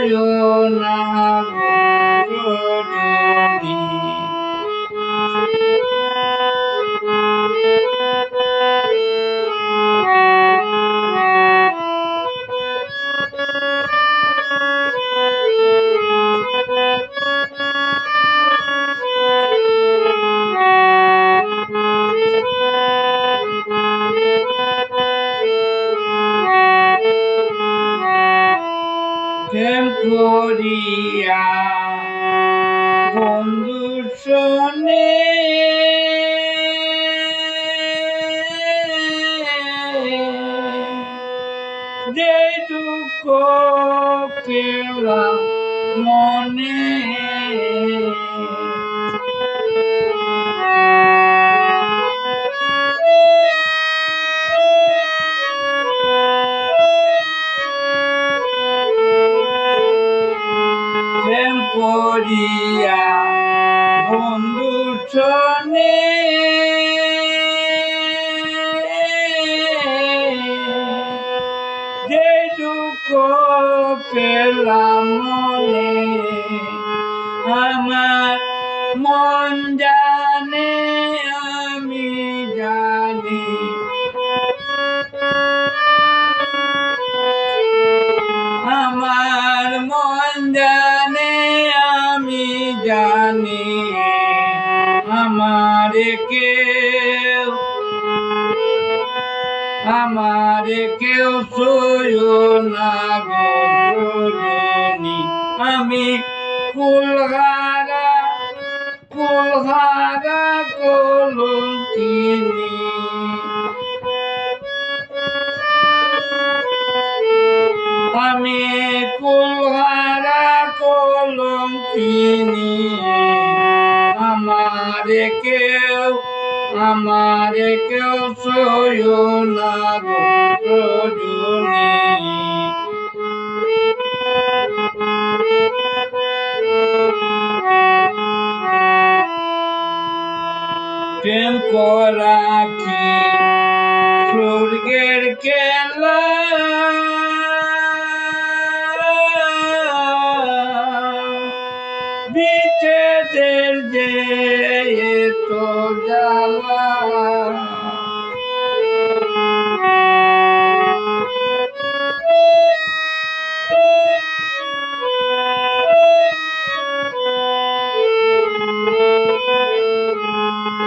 সয়না গো রজনী। প্রেম করিয়া বন্ধুর সনে যে দুঃখ পেলাম মনে, প্রেম করিয়া বন্ধুর সনে যে দুঃখ পেলাম মনে, আমার মন জানে আমি জানি, আমার মন জানে আমি জানি, আমারে কেউ সয়না গো রজনী। আমি কুলহারা কলঙ্কিনী, আমি কুলহারা কলঙ্কিনী, আমারে কেউ সয়না গো রজনী। প্রেম করা কি স্বর্গের খেলা, বিচ্ছেদের যে এত জ্বালা,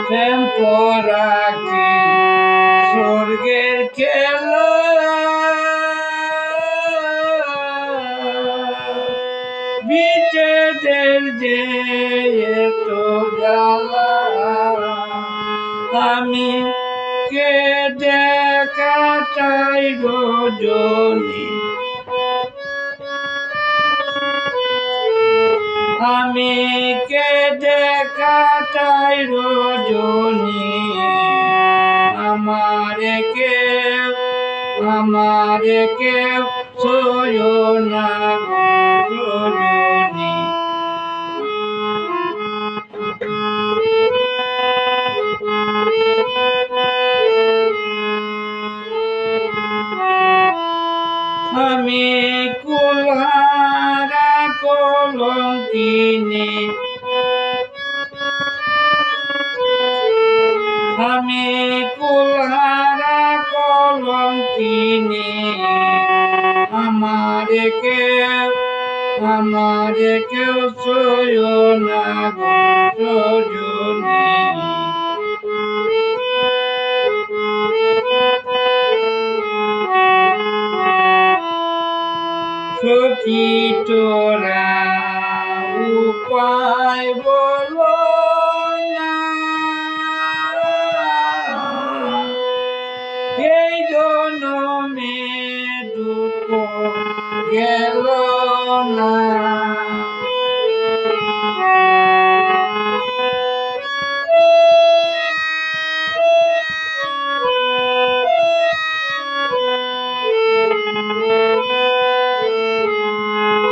প্রেম করা কি স্বর্গের খেলা, বিচ্ছেদের যে এত জ্বালা, আমি কেঁদে কাটাই রজনী, আমি কেঁদে কাটাই রজনী, আমারে কেউ সয়না গো রজনী। আমি কুলহারা কলঙ্কিনী, আমি কুলহারা কলঙ্কিনী, আমারে কেউ সয়না গো রজনী। সখী তোরা উপায় বলো না, এই জনমে দুঃখ গেল না,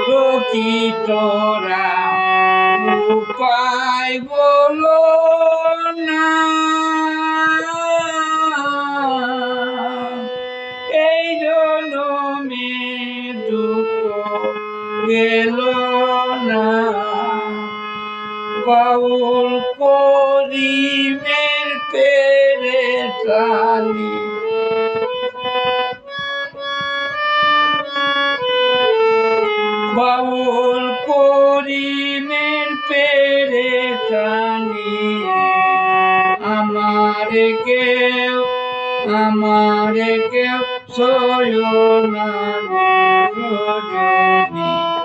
সখী তোরা উপায় বলো না, এই জনমে দুঃখ গেল না বাউল করিমের পেরেশানি বাউল করিমের পেরেশানি আমারে কেউ সয় না রজনী